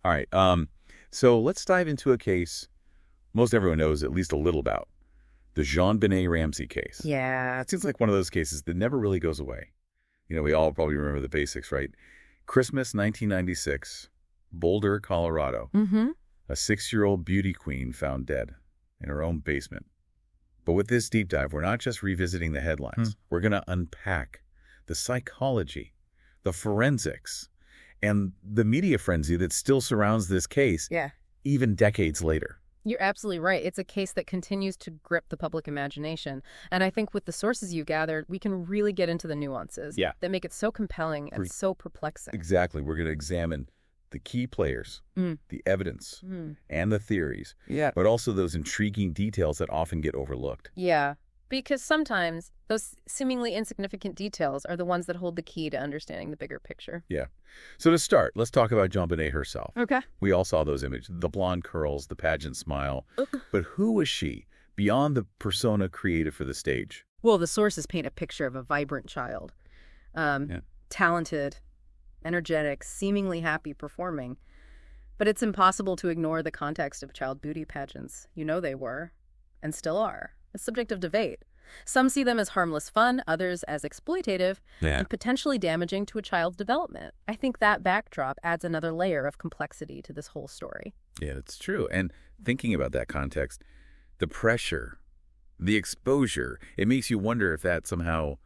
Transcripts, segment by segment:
All right. So let's dive into a case most everyone knows at least a little about. The JonBenét Ramsey case. Yeah. It seems like one of those cases that never really goes away. We all probably remember the basics, right? Christmas 1996, Boulder, Colorado. Mm-hmm. A 6-year-old beauty queen found dead in her own basement. But with this deep dive, we're not just revisiting the headlines. We're going to unpack the psychology, the forensics, and the media frenzy that still surrounds this case, even decades later. You're absolutely right. It's a case that continues to grip the public imagination. And I think with the sources you gathered, we can really get into the nuances that make it so compelling and so perplexing. Exactly. We're going to examine the key players, the evidence, and the theories, but also those intriguing details that often get overlooked. Yeah, because sometimes those seemingly insignificant details are the ones that hold the key to understanding the bigger picture. Yeah. So to start, let's talk about JonBenét herself. Okay. We all saw those images, the blonde curls, the pageant smile. But who was she beyond the persona created for the stage? Well, the sources paint a picture of a vibrant child, talented, energetic, seemingly happy performing. But it's impossible to ignore the context of child beauty pageants. They were, and still are, a subject of debate. Some see them as harmless fun, others as exploitative, and potentially damaging to a child's development. I think that backdrop adds another layer of complexity to this whole story. Yeah, that's true. And thinking about that context, the pressure, the exposure, it makes you wonder if that somehow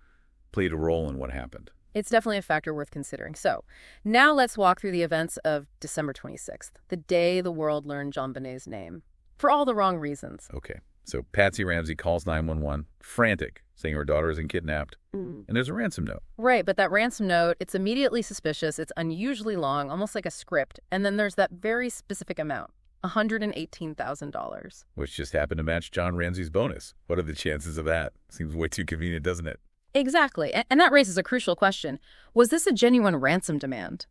played a role in what happened. It's definitely a factor worth considering. So now let's walk through the events of December 26th, the day the world learned JonBenét's name, for all the wrong reasons. Okay. So Patsy Ramsey calls 911, frantic, saying her daughter isn't kidnapped, and there's a ransom note. Right, but that ransom note, it's immediately suspicious. It's unusually long, almost like a script. And then there's that very specific amount, $118,000. Which just happened to match John Ramsey's bonus. What are the chances of that? Seems way too convenient, doesn't it? Exactly. And that raises a crucial question. Was this a genuine ransom demand?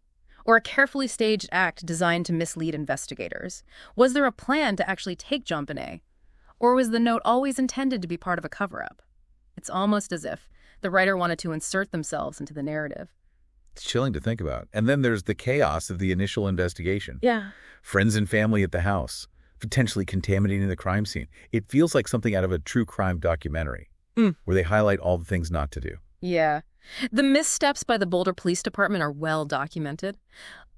Or a carefully staged act designed to mislead investigators? Was there a plan to actually take JonBenét? Or was the note always intended to be part of a cover-up? It's almost as if the writer wanted to insert themselves into the narrative. It's chilling to think about. And then there's the chaos of the initial investigation. Yeah. Friends and family at the house, potentially contaminating the crime scene. It feels like something out of a true crime documentary, where they highlight all the things not to do. Yeah. The missteps by the Boulder Police Department are well documented.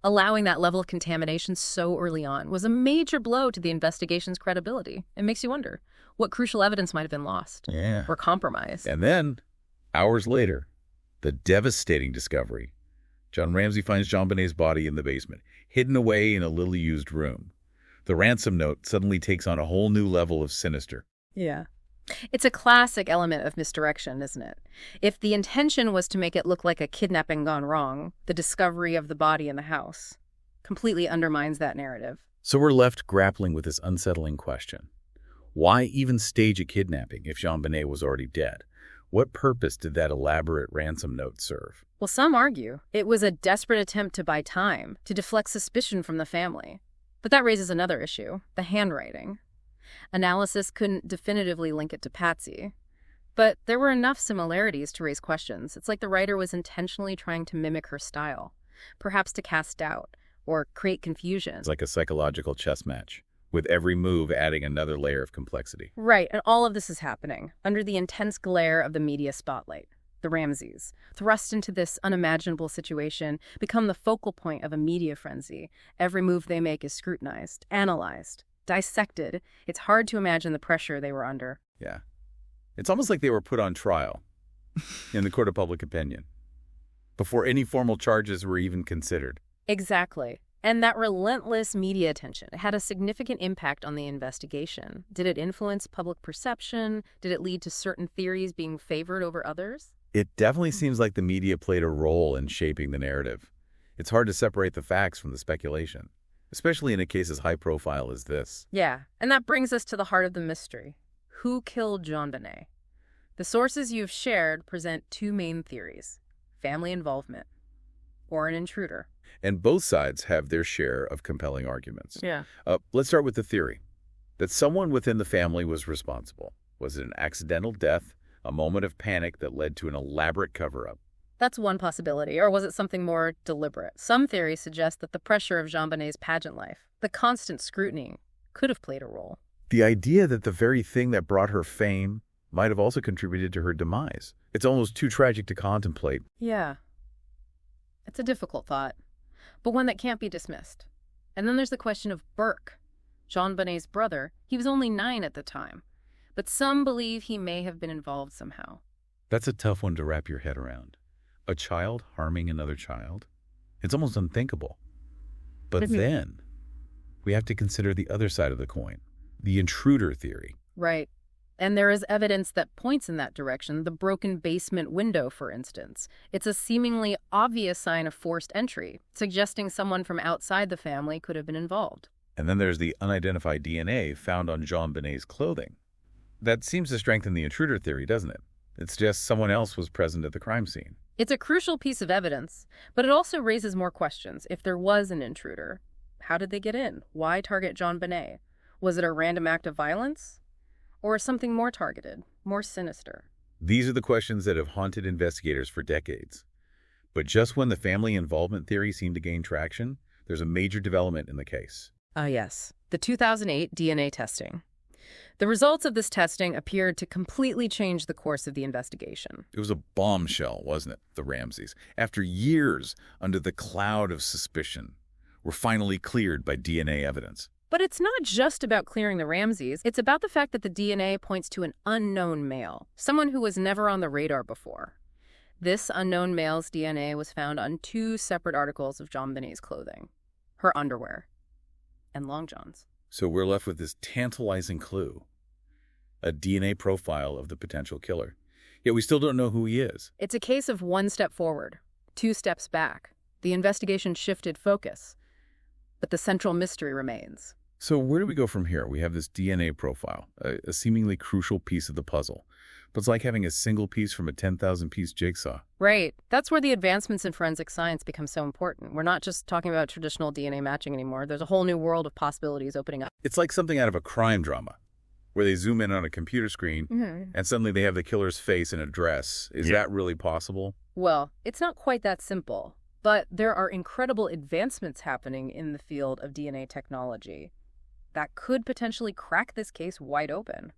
Allowing that level of contamination so early on was a major blow to the investigation's credibility. It makes you wonder what crucial evidence might have been lost or compromised. And then, hours later, the devastating discovery. John Ramsey finds JonBenét's body in the basement, hidden away in a little-used room. The ransom note suddenly takes on a whole new level of sinister. Yeah. It's a classic element of misdirection, isn't it? If the intention was to make it look like a kidnapping gone wrong, the discovery of the body in the house completely undermines that narrative. So we're left grappling with this unsettling question. Why even stage a kidnapping if JonBenét was already dead? What purpose did that elaborate ransom note serve? Well, some argue it was a desperate attempt to buy time, to deflect suspicion from the family. But that raises another issue, the handwriting. Analysis couldn't definitively link it to Patsy. But there were enough similarities to raise questions. It's like the writer was intentionally trying to mimic her style, perhaps to cast doubt or create confusion. It's like a psychological chess match, with every move adding another layer of complexity. Right, and all of this is happening under the intense glare of the media spotlight. The Ramseys, thrust into this unimaginable situation, become the focal point of a media frenzy. Every move they make is scrutinized, analyzed, dissected. It's hard to imagine the pressure they were under. Yeah. It's almost like they were put on trial in the court of public opinion before any formal charges were even considered. Exactly. And that relentless media attention had a significant impact on the investigation. Did it influence public perception? Did it lead to certain theories being favored over others? It definitely seems like the media played a role in shaping the narrative. It's hard to separate the facts from the speculation, especially in a case as high profile as this. Yeah, and that brings us to the heart of the mystery. Who killed JonBenét? The sources you've shared present two main theories: family involvement or an intruder. And both sides have their share of compelling arguments. Yeah. Let's start with the theory that someone within the family was responsible. Was it an accidental death, a moment of panic that led to an elaborate cover-up? That's one possibility. Or was it something more deliberate? Some theories suggest that the pressure of JonBenét's pageant life, the constant scrutiny, could have played a role. The idea that the very thing that brought her fame might have also contributed to her demise. It's almost too tragic to contemplate. Yeah. It's a difficult thought, but one that can't be dismissed. And then there's the question of Burke, JonBenét's brother. He was only 9 at the time, but some believe he may have been involved somehow. That's a tough one to wrap your head around. A child harming another child? It's almost unthinkable. But then we have to consider the other side of the coin, the intruder theory. Right. And there is evidence that points in that direction, the broken basement window, for instance. It's a seemingly obvious sign of forced entry, suggesting someone from outside the family could have been involved. And then there's the unidentified DNA found on JonBenét's clothing. That seems to strengthen the intruder theory, doesn't it? It suggests someone else was present at the crime scene. It's a crucial piece of evidence, but it also raises more questions. If there was an intruder, how did they get in? Why target JonBenet? Was it a random act of violence? Or something more targeted, more sinister? These are the questions that have haunted investigators for decades. But just when the family involvement theory seemed to gain traction, there's a major development in the case. Yes. The 2008 DNA testing. The results of this testing appeared to completely change the course of the investigation. It was a bombshell, wasn't it, the Ramseys? After years under the cloud of suspicion, were finally cleared by DNA evidence. But it's not just about clearing the Ramseys. It's about the fact that the DNA points to an unknown male, someone who was never on the radar before. This unknown male's DNA was found on 2 separate articles of JonBenét's clothing, her underwear, and long johns. So we're left with this tantalizing clue, a DNA profile of the potential killer. Yet we still don't know who he is. It's a case of 1 step forward, 2 steps back. The investigation shifted focus, but the central mystery remains. So where do we go from here? We have this DNA profile, a seemingly crucial piece of the puzzle. But it's like having a single piece from a 10,000-piece jigsaw. Right. That's where the advancements in forensic science become so important. We're not just talking about traditional DNA matching anymore. There's a whole new world of possibilities opening up. It's like something out of a crime drama, where they zoom in on a computer screen, and suddenly they have the killer's face and address. Is that really possible? Well, it's not quite that simple. But there are incredible advancements happening in the field of DNA technology that could potentially crack this case wide open.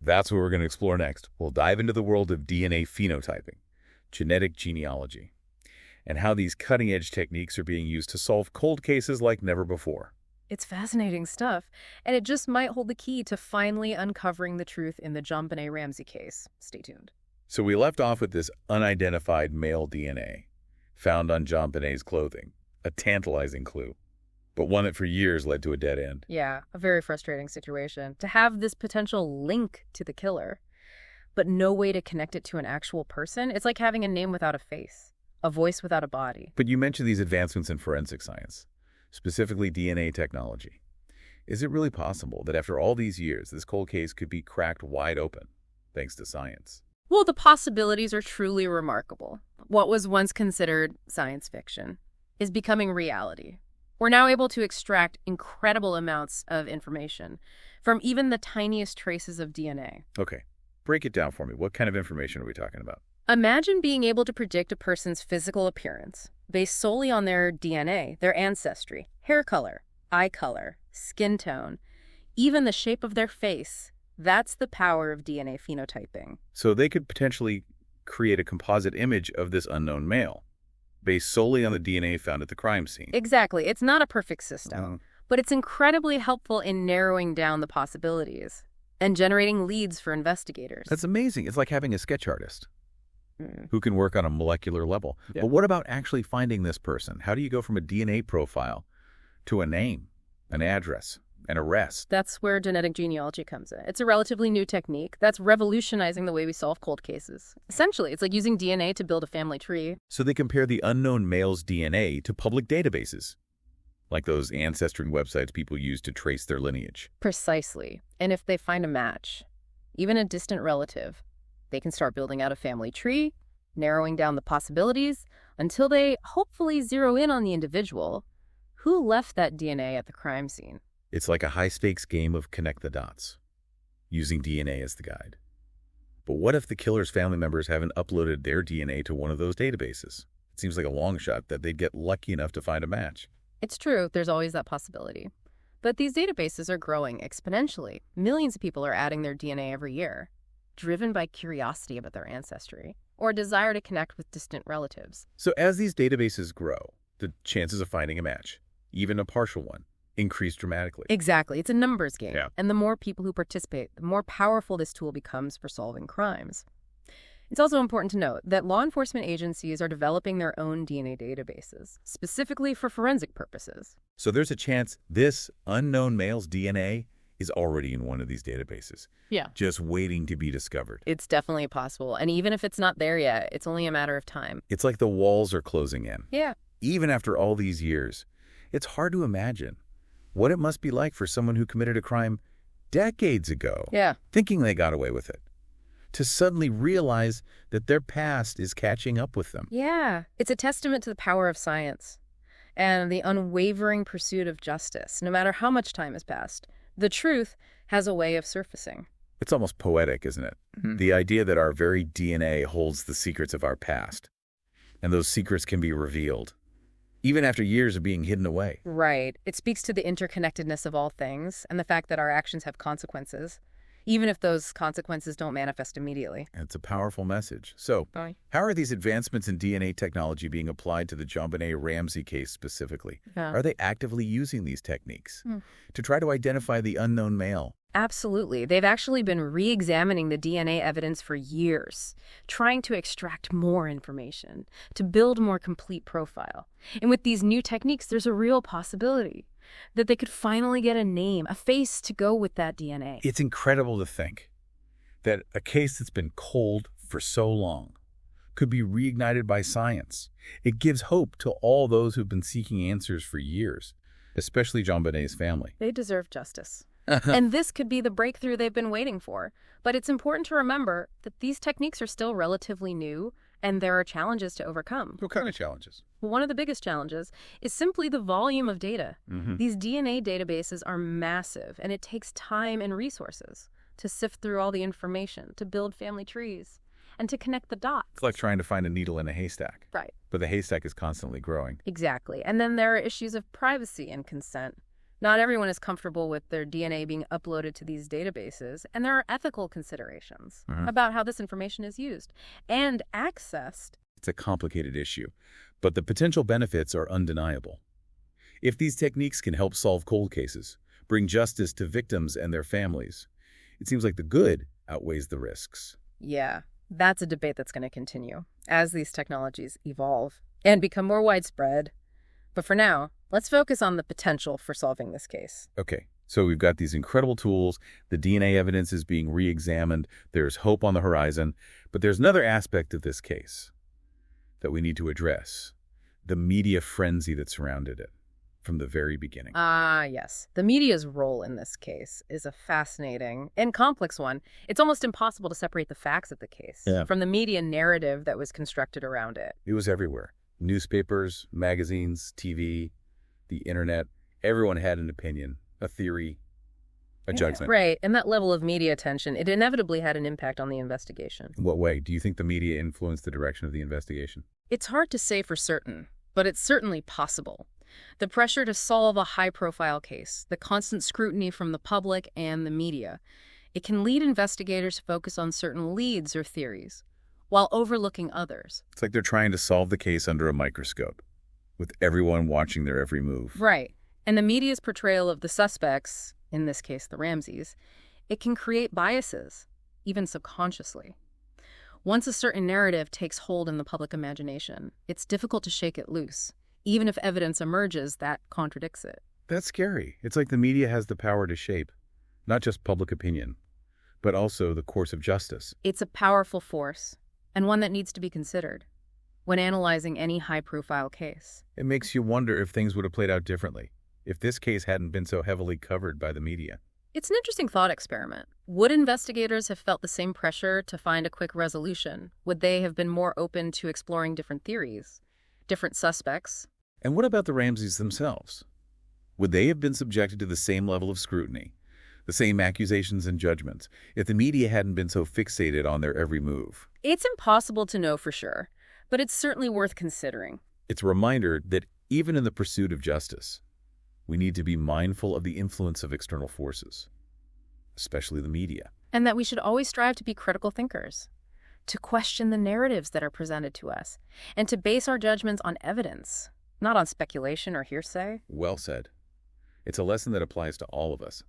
That's what we're going to explore next. We'll dive into the world of DNA phenotyping, genetic genealogy, and how these cutting-edge techniques are being used to solve cold cases like never before. It's fascinating stuff, and it just might hold the key to finally uncovering the truth in the JonBenet Ramsey case. Stay tuned. So we left off with this unidentified male DNA found on JonBenet's clothing, a tantalizing clue, but one that for years led to a dead end. Yeah, a very frustrating situation. To have this potential link to the killer, but no way to connect it to an actual person, it's like having a name without a face, a voice without a body. But you mentioned these advancements in forensic science, specifically DNA technology. Is it really possible that after all these years, this cold case could be cracked wide open, thanks to science? Well, the possibilities are truly remarkable. What was once considered science fiction is becoming reality. We're now able to extract incredible amounts of information from even the tiniest traces of DNA. Okay, break it down for me. What kind of information are we talking about? Imagine being able to predict a person's physical appearance based solely on their DNA, their ancestry, hair color, eye color, skin tone, even the shape of their face. That's the power of DNA phenotyping. So they could potentially create a composite image of this unknown male, based solely on the DNA found at the crime scene. Exactly. It's not a perfect system, but it's incredibly helpful in narrowing down the possibilities and generating leads for investigators. That's amazing. It's like having a sketch artist who can work on a molecular level. Yeah. But what about actually finding this person? How do you go from a DNA profile to a name, an address, an arrest? That's where genetic genealogy comes in. It's a relatively new technique that's revolutionizing the way we solve cold cases. Essentially, it's like using DNA to build a family tree. So they compare the unknown male's DNA to public databases, like those ancestry websites people use to trace their lineage. Precisely. And if they find a match, even a distant relative, they can start building out a family tree, narrowing down the possibilities until they hopefully zero in on the individual who left that DNA at the crime scene. It's like a high-stakes game of connect the dots, using DNA as the guide. But what if the killer's family members haven't uploaded their DNA to one of those databases? It seems like a long shot that they'd get lucky enough to find a match. It's true, there's always that possibility. But these databases are growing exponentially. Millions of people are adding their DNA every year, driven by curiosity about their ancestry or a desire to connect with distant relatives. So as these databases grow, the chances of finding a match, even a partial one, increase dramatically. Exactly. It's a numbers game. Yeah. And the more people who participate, the more powerful this tool becomes for solving crimes. It's also important to note that law enforcement agencies are developing their own DNA databases, specifically for forensic purposes. So there's a chance this unknown male's DNA is already in one of these databases. Yeah. Just waiting to be discovered. It's definitely possible. And even if it's not there yet, it's only a matter of time. It's like the walls are closing in. Yeah. Even after all these years, it's hard to imagine what it must be like for someone who committed a crime decades ago, Yeah. thinking they got away with it, to suddenly realize that their past is catching up with them. Yeah. It's a testament to the power of science and the unwavering pursuit of justice. No matter how much time has passed, the truth has a way of surfacing. It's almost poetic, isn't it? Mm-hmm. The idea that our very DNA holds the secrets of our past, and those secrets can be revealed, even after years of being hidden away. Right. It speaks to the interconnectedness of all things and the fact that our actions have consequences, even if those consequences don't manifest immediately. It's a powerful message. So, Bye. how are these advancements in DNA technology being applied to the JonBenét Ramsey case specifically? Yeah. Are they actively using these techniques Hmm. to try to identify the unknown male? Absolutely. They've actually been re-examining the DNA evidence for years, trying to extract more information, to build a more complete profile. And with these new techniques, there's a real possibility that they could finally get a name, a face to go with that DNA. It's incredible to think that a case that's been cold for so long could be reignited by science. It gives hope to all those who've been seeking answers for years, especially JonBenét's family. They deserve justice. And this could be the breakthrough they've been waiting for. But it's important to remember that these techniques are still relatively new, and there are challenges to overcome. What kind of challenges? One of the biggest challenges is simply the volume of data. Mm-hmm. These DNA databases are massive, and it takes time and resources to sift through all the information, to build family trees, and to connect the dots. It's like trying to find a needle in a haystack. Right. But the haystack is constantly growing. Exactly. And then there are issues of privacy and consent. Not everyone is comfortable with their DNA being uploaded to these databases, and there are ethical considerations about how this information is used and accessed. It's a complicated issue, but the potential benefits are undeniable. If these techniques can help solve cold cases, bring justice to victims and their families, it seems like the good outweighs the risks. Yeah, that's a debate that's going to continue as these technologies evolve and become more widespread. But for now, let's focus on the potential for solving this case. Okay, so we've got these incredible tools. The DNA evidence is being re-examined. There's hope on the horizon. But there's another aspect of this case that we need to address: the media frenzy that surrounded it from the very beginning. Yes. The media's role in this case is a fascinating and complex one. It's almost impossible to separate the facts of the case from the media narrative that was constructed around it. It was everywhere. Newspapers, magazines, TV, the internet. Everyone had an opinion, a theory, a judgment. Right. And that level of media attention, it inevitably had an impact on the investigation. In what way? Do you think the media influenced the direction of the investigation? It's hard to say for certain, but it's certainly possible. The pressure to solve a high-profile case, the constant scrutiny from the public and the media, it can lead investigators to focus on certain leads or theories, while overlooking others. It's like they're trying to solve the case under a microscope, with everyone watching their every move. Right. And the media's portrayal of the suspects, in this case the Ramseys, it can create biases, even subconsciously. Once a certain narrative takes hold in the public imagination, it's difficult to shake it loose, even if evidence emerges that contradicts it. That's scary. It's like the media has the power to shape not just public opinion, but also the course of justice. It's a powerful force, and one that needs to be considered when analyzing any high-profile case. It makes you wonder if things would have played out differently if this case hadn't been so heavily covered by the media. It's an interesting thought experiment. Would investigators have felt the same pressure to find a quick resolution? Would they have been more open to exploring different theories, different suspects? And what about the Ramseys themselves? Would they have been subjected to the same level of scrutiny, The same accusations and judgments, if the media hadn't been so fixated on their every move. It's impossible to know for sure, but it's certainly worth considering. It's a reminder that even in the pursuit of justice, we need to be mindful of the influence of external forces, especially the media. And that we should always strive to be critical thinkers, to question the narratives that are presented to us, and to base our judgments on evidence, not on speculation or hearsay. Well said. It's a lesson that applies to all of us,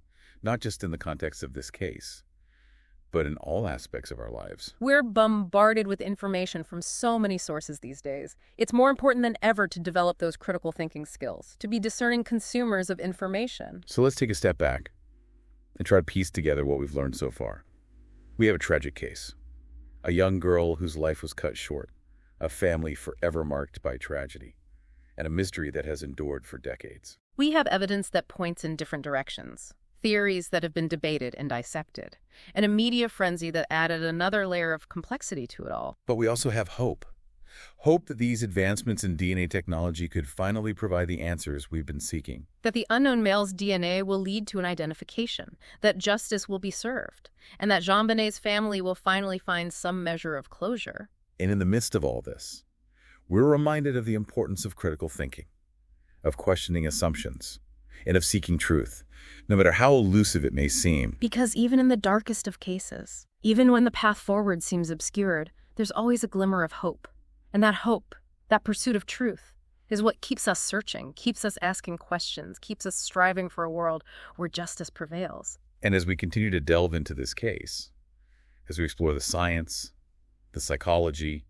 not just in the context of this case, but in all aspects of our lives. We're bombarded with information from so many sources these days. It's more important than ever to develop those critical thinking skills, to be discerning consumers of information. So let's take a step back and try to piece together what we've learned so far. We have a tragic case. A young girl whose life was cut short, a family forever marked by tragedy, and a mystery that has endured for decades. We have evidence that points in different directions, theories that have been debated and dissected, and a media frenzy that added another layer of complexity to it all. But we also have hope. Hope that these advancements in DNA technology could finally provide the answers we've been seeking. That the unknown male's DNA will lead to an identification, that justice will be served, and that JonBenét's family will finally find some measure of closure. And in the midst of all this, we're reminded of the importance of critical thinking, of questioning assumptions, and of seeking truth, no matter how elusive it may seem. Because even in the darkest of cases, even when the path forward seems obscured, there's always a glimmer of hope. And that hope, that pursuit of truth, is what keeps us searching, keeps us asking questions, keeps us striving for a world where justice prevails. And as we continue to delve into this case, as we explore the science, the psychology,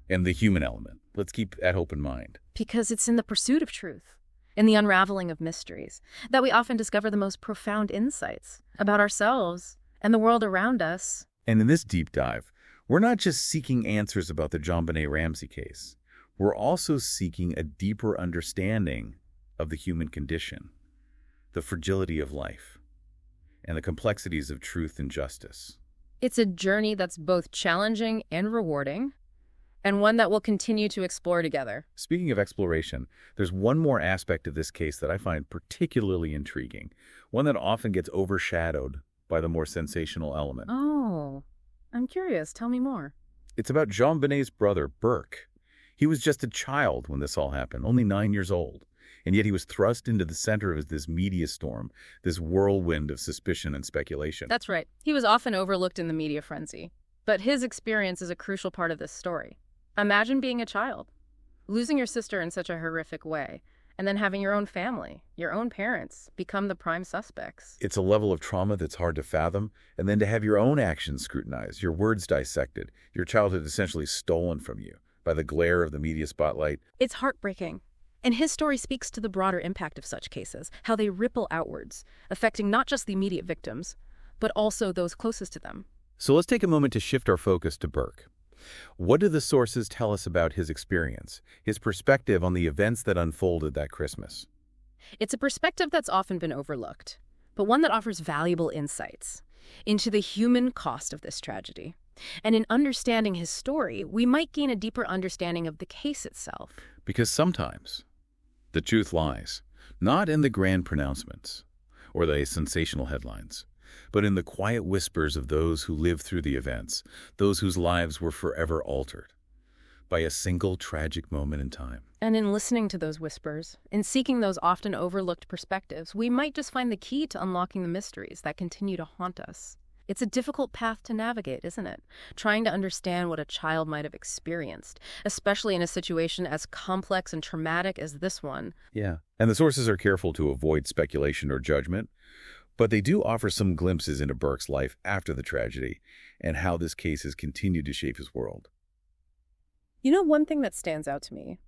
and the human element, let's keep that hope in mind. Because it's in the pursuit of truth, in the unraveling of mysteries, that we often discover the most profound insights about ourselves and the world around us. And in this deep dive, we're not just seeking answers about the JonBenét Ramsey case. We're also seeking a deeper understanding of the human condition, the fragility of life, and the complexities of truth and justice. It's a journey that's both challenging and rewarding, and one that we'll continue to explore together. Speaking of exploration, there's one more aspect of this case that I find particularly intriguing, one that often gets overshadowed by the more sensational element. Oh, I'm curious. Tell me more. It's about JonBenét's brother, Burke. He was just a child when this all happened, only 9 years old, and yet he was thrust into the center of this media storm, this whirlwind of suspicion and speculation. That's right. He was often overlooked in the media frenzy, but his experience is a crucial part of this story. Imagine being a child, losing your sister in such a horrific way, and then having your own family, your own parents, become the prime suspects. It's a level of trauma that's hard to fathom, and then to have your own actions scrutinized, your words dissected, your childhood essentially stolen from you by the glare of the media spotlight. It's heartbreaking. And his story speaks to the broader impact of such cases, how they ripple outwards, affecting not just the immediate victims, but also those closest to them. So let's take a moment to shift our focus to Burke. What do the sources tell us about his experience, his perspective on the events that unfolded that Christmas? It's a perspective that's often been overlooked, but one that offers valuable insights into the human cost of this tragedy. And in understanding his story, we might gain a deeper understanding of the case itself. Because sometimes the truth lies not in the grand pronouncements or the sensational headlines, but in the quiet whispers of those who lived through the events, those whose lives were forever altered by a single tragic moment in time. And in listening to those whispers, in seeking those often overlooked perspectives, we might just find the key to unlocking the mysteries that continue to haunt us. It's a difficult path to navigate, isn't it? Trying to understand what a child might have experienced, especially in a situation as complex and traumatic as this one. Yeah, and the sources are careful to avoid speculation or judgment, but they do offer some glimpses into Burke's life after the tragedy and how this case has continued to shape his world. You know, one thing that stands out to me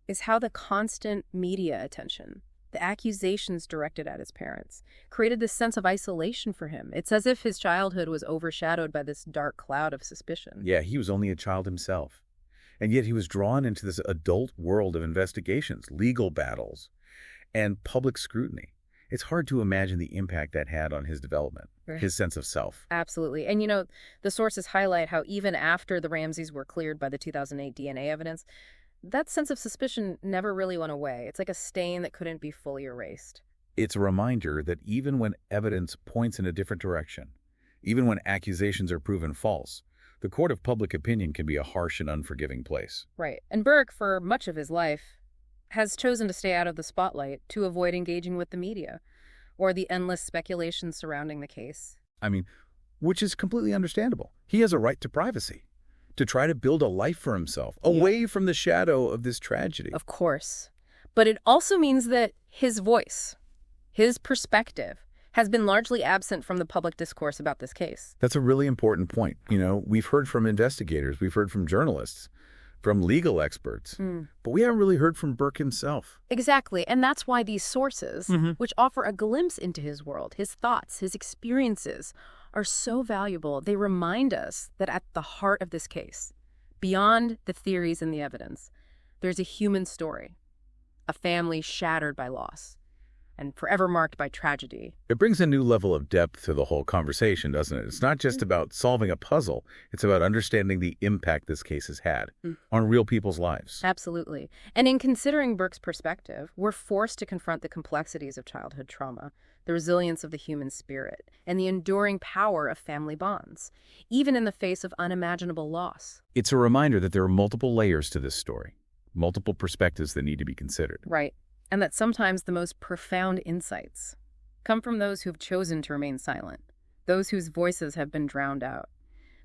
is how the constant media attention, the accusations directed at his parents, created this sense of isolation for him. It's as if his childhood was overshadowed by this dark cloud of suspicion. Yeah, he was only a child himself, and yet he was drawn into this adult world of investigations, legal battles, and public scrutiny. It's hard to imagine the impact that had on his development, his sense of self. Absolutely. And, you know, the sources highlight how even after the Ramseys were cleared by the 2008 DNA evidence, that sense of suspicion never really went away. It's like a stain that couldn't be fully erased. It's a reminder that even when evidence points in a different direction, even when accusations are proven false, the court of public opinion can be a harsh and unforgiving place. Right. And Burke, for much of his life, has chosen to stay out of the spotlight to avoid engaging with the media or the endless speculation surrounding the case. I mean, which is completely understandable. He has a right to privacy, to try to build a life for himself, away from the shadow of this tragedy. Of course. But it also means that his voice, his perspective, has been largely absent from the public discourse about this case. That's a really important point. We've heard from investigators, we've heard from journalists, from legal experts, but we haven't really heard from Burke himself. Exactly, and that's why these sources, which offer a glimpse into his world, his thoughts, his experiences, are so valuable. They remind us that at the heart of this case, beyond the theories and the evidence, there's a human story, a family shattered by loss, and forever marked by tragedy. It brings a new level of depth to the whole conversation, doesn't it? It's not just about solving a puzzle. It's about understanding the impact this case has had on real people's lives. Absolutely. And in considering Burke's perspective, we're forced to confront the complexities of childhood trauma, the resilience of the human spirit, and the enduring power of family bonds, even in the face of unimaginable loss. It's a reminder that there are multiple layers to this story, multiple perspectives that need to be considered. Right. And that sometimes the most profound insights come from those who've chosen to remain silent, those whose voices have been drowned out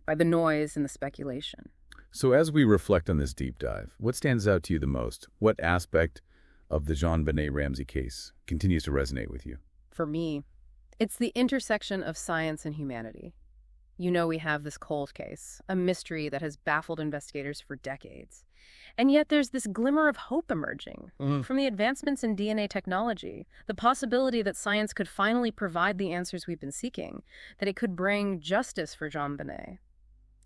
by the noise and the speculation. So as we reflect on this deep dive, what stands out to you the most? What aspect of the JonBenét Ramsey case continues to resonate with you? For me, it's the intersection of science and humanity. We have this cold case, a mystery that has baffled investigators for decades. And yet there's this glimmer of hope emerging from the advancements in DNA technology, the possibility that science could finally provide the answers we've been seeking, that it could bring justice for JonBenét,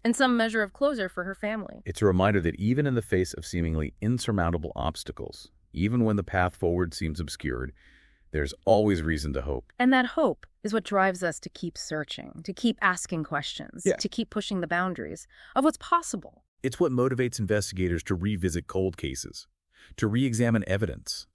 and some measure of closure for her family. It's a reminder that even in the face of seemingly insurmountable obstacles, even when the path forward seems obscured, there's always reason to hope. And that hope is what drives us to keep searching, to keep asking questions, to keep pushing the boundaries of what's possible. It's what motivates investigators to revisit cold cases, to re-examine evidence,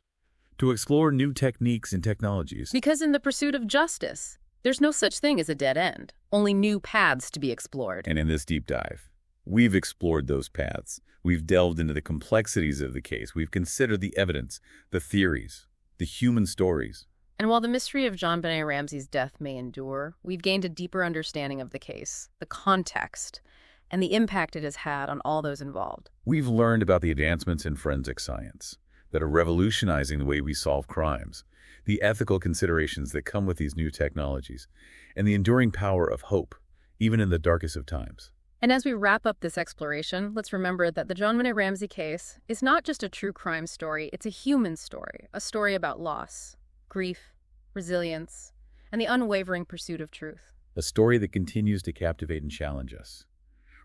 to explore new techniques and technologies. Because in the pursuit of justice, there's no such thing as a dead end, only new paths to be explored. And in this deep dive, we've explored those paths. We've delved into the complexities of the case. We've considered the evidence, the theories, the human stories. And while the mystery of JonBenét Ramsey's death may endure, we've gained a deeper understanding of the case, the context, and the impact it has had on all those involved. We've learned about the advancements in forensic science that are revolutionizing the way we solve crimes, the ethical considerations that come with these new technologies, and the enduring power of hope, even in the darkest of times. And as we wrap up this exploration, let's remember that the JonBenét Ramsey case is not just a true crime story, it's a human story, a story about loss, grief, resilience, and the unwavering pursuit of truth. A story that continues to captivate and challenge us,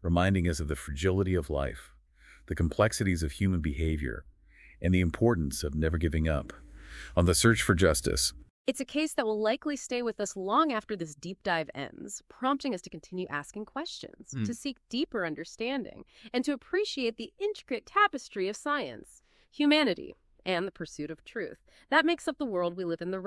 reminding us of the fragility of life, the complexities of human behavior, and the importance of never giving up on the search for justice. It's a case that will likely stay with us long after this deep dive ends, prompting us to continue asking questions, to seek deeper understanding, and to appreciate the intricate tapestry of science, humanity, and the pursuit of truth. That makes up the world we live in.